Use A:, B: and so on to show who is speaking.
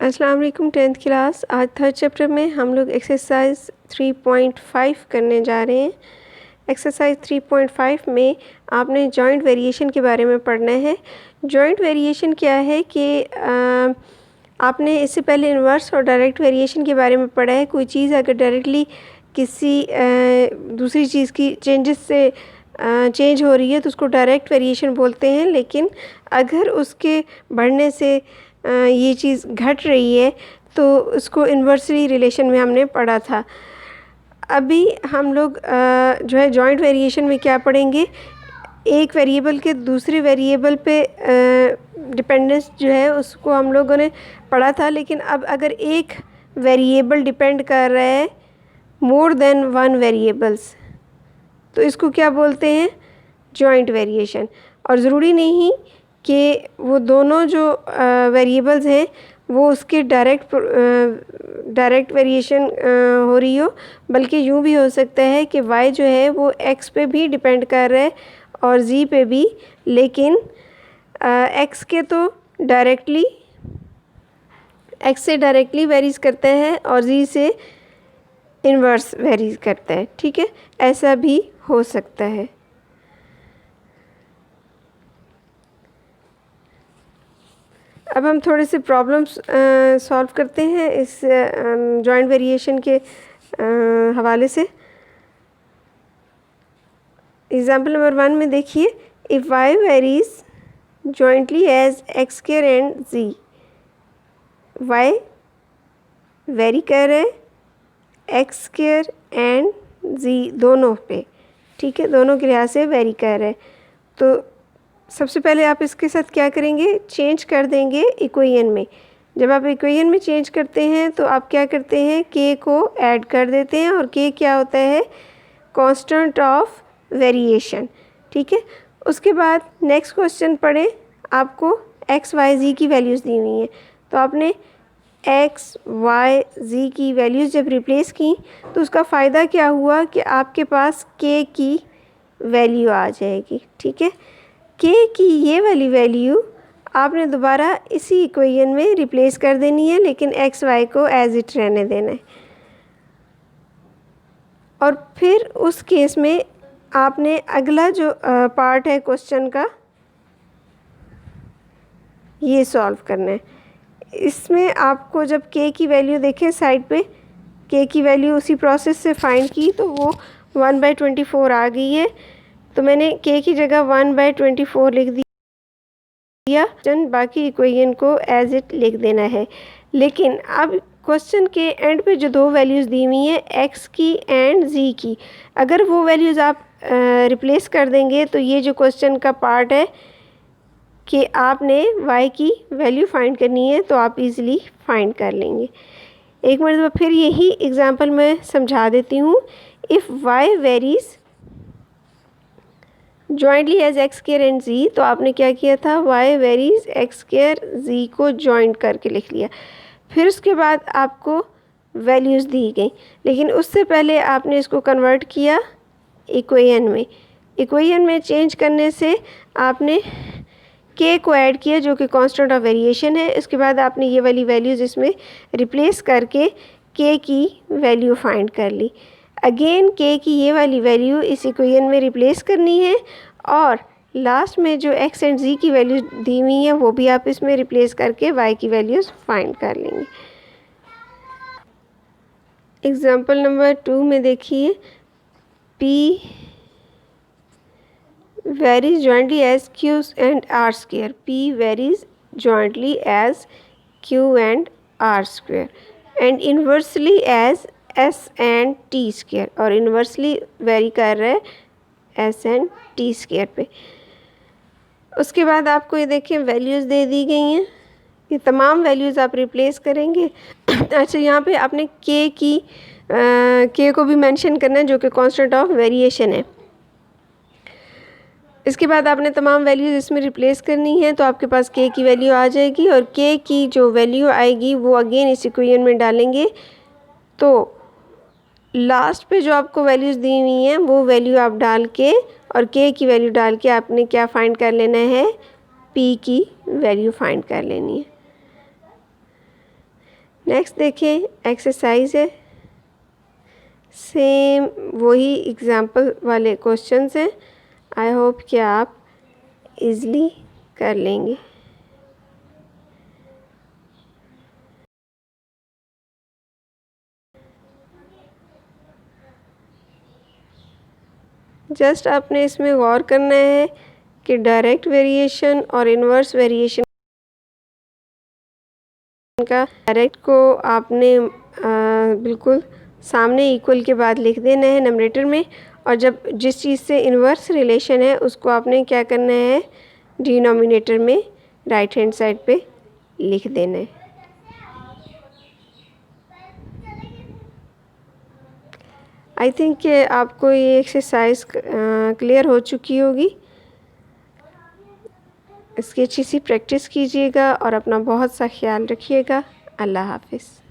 A: अस्सलाम वालेकुम 10th class. आज थर्ड चैप्टर में हम लोग एक्सरसाइज 3.5 करने जा रहे हैं। एक्सरसाइज 3.5 में आपने जॉइंट वेरिएशन के बारे में पढ़ना है। जॉइंट वेरिएशन क्या है कि आपने इससे पहले इन्वर्स और डायरेक्ट वेरिएशन के बारे में पढ़ा है। कोई चीज़ अगर डायरेक्टली किसी दूसरी चीज़ की चेंजेस से चेंज हो रही है तो उसको डायरेक्ट वेरिएशन बोलते हैं, लेकिन अगर उसके बढ़ने से ये चीज़ घट रही है तो उसको इन्वर्सली रिलेशन में हमने पढ़ा था। अभी हम लोग जो है जॉइंट वेरिएशन में क्या पढ़ेंगे, एक वेरिएबल के दूसरे वेरिएबल पे डिपेंडेंस जो है उसको हम लोगों ने पढ़ा था। लेकिन अब अगर एक वेरिएबल डिपेंड कर रहा है मोर देन वन वेरिएबल्स तो इसको क्या बोलते हैं, जॉइंट वेरिएशन। और ज़रूरी नहीं कि वो दोनों जो वेरिएबल्स हैं वो उसके डायरेक्ट वेरिएशन हो रही हो, बल्कि यूँ भी हो सकता है कि y जो है वो x पे भी डिपेंड कर रहा है और z पे भी, लेकिन x के तो डायरेक्टली x से डायरेक्टली वेरीज करता है और z से इन्वर्स वेरीज करता है। ठीक है, ऐसा भी हो सकता है। अब हम थोड़े से प्रॉब्लम्स सॉल्व करते हैं इस जॉइंट वेरिएशन के हवाले से। एग्जाम्पल नंबर 1 में देखिए, if y varies jointly as x square and z, y vary कर रहे x स्क्वायर एंड z दोनों पे, ठीक है, दोनों के लिहाज से वेरी कर रहे हैं। तो सबसे पहले आप इसके साथ क्या करेंगे, चेंज कर देंगे इक्वेशन में। जब आप इक्वेशन में चेंज करते हैं तो आप क्या करते हैं, k को ऐड कर देते हैं और k क्या होता है, कांस्टेंट ऑफ वेरिएशन। ठीक है, उसके बाद नेक्स्ट क्वेश्चन पढ़ें। आपको x y z की वैल्यूज़ दी हुई हैं, तो आपने x y z की वैल्यूज़ जब रिप्लेस की तो उसका फ़ायदा क्या हुआ कि आपके पास k की वैल्यू आ जाएगी। ठीक है, k की ये वाली वैल्यू आपने दोबारा इसी इक्वेशन में रिप्लेस कर देनी है, लेकिन x y को एज इट रहने देना है। और फिर उस केस में आपने अगला जो पार्ट है क्वेश्चन का ये सॉल्व करना है। इसमें आपको जब k की वैल्यू देखें साइड पे, k की वैल्यू उसी प्रोसेस से फाइंड की तो वो 1/24 आ गई है। तो मैंने k की जगह 1/24 लिख दिया, बाकी इक्वेशन को एज इट लिख देना है। लेकिन अब क्वेश्चन के एंड पे जो दो वैल्यूज़ दी हुई हैं x की एंड z की, अगर वो वैल्यूज़ आप रिप्लेस कर देंगे तो ये जो क्वेश्चन का पार्ट है कि आपने y की वैल्यू फाइंड करनी है तो आप इजीली फाइंड कर लेंगे। एक मरतबा फिर यही एग्जांपल मैं समझा देती हूँ। If y varies jointly as x square and z, तो आपने क्या किया था, y varies x square z को जॉइंट करके लिख लिया। फिर उसके बाद आपको वैल्यूज़ दी गई, लेकिन उससे पहले आपने इसको कन्वर्ट किया इक्वेशन में। इक्वेशन में चेंज करने से आपने k को ऐड किया जो कि कांस्टेंट ऑफ वेरिएशन है। इसके बाद आपने ये वाली वैल्यूज़ इसमें रिप्लेस करके k की वैल्यू फाइंड कर ली। अगेन k की ये वाली वैल्यू इस इक्वेशन में रिप्लेस करनी है और लास्ट में जो x एंड z की वैल्यू दी हुई है वो भी आप इसमें रिप्लेस करके y की वैल्यूज़ फाइंड कर लेंगे। एग्जाम्पल नंबर 2 में देखिए, p varies jointly as q and r square, p varies jointly as q and r square and inversely as s and t square, और इन्वर्सली वेरी कर रहा है s and t square पे। उसके बाद आपको ये देखिए वैल्यूज़ दे दी गई हैं, ये तमाम वैल्यूज़ आप रिप्लेस करेंगे। अच्छा, यहाँ पे आपने k को भी मेंशन करना है जो कि कांस्टेंट ऑफ वेरिएशन है। इसके बाद आपने तमाम वैल्यूज़ इसमें रिप्लेस करनी है, तो आपके पास k की वैल्यू आ जाएगी और k की जो वैल्यू आएगी वो अगेन इस इक्वेशन में डालेंगे। तो लास्ट पे जो आपको वैल्यूज़ दी हुई हैं वो वैल्यू आप डाल के और k की वैल्यू डाल के आपने क्या फाइंड कर लेना है, p की वैल्यू फाइंड कर लेनी है। नेक्स्ट देखें, एक्सरसाइज है, सेम वही एग्ज़ाम्पल वाले क्वेश्चंस हैं। आई होप कि आप इजली कर लेंगे। जस्ट आपने इसमें गौर करना है कि डायरेक्ट वेरिएशन और इन्वर्स वेरिएशन का डायरेक्ट को आपने बिल्कुल सामने इक्वल के बाद लिख देना है नंबरेटर में, और जब जिस चीज़ से इन्वर्स रिलेशन है उसको आपने क्या करना है, डिनोमिनेटर में राइट हैंड साइड पे लिख देना है। आई थिंक कि आपको ये एक्सरसाइज क्लियर हो चुकी होगी। इसकी अच्छी सी प्रैक्टिस कीजिएगा और अपना बहुत सा ख्याल रखिएगा। अल्लाह हाफिज़।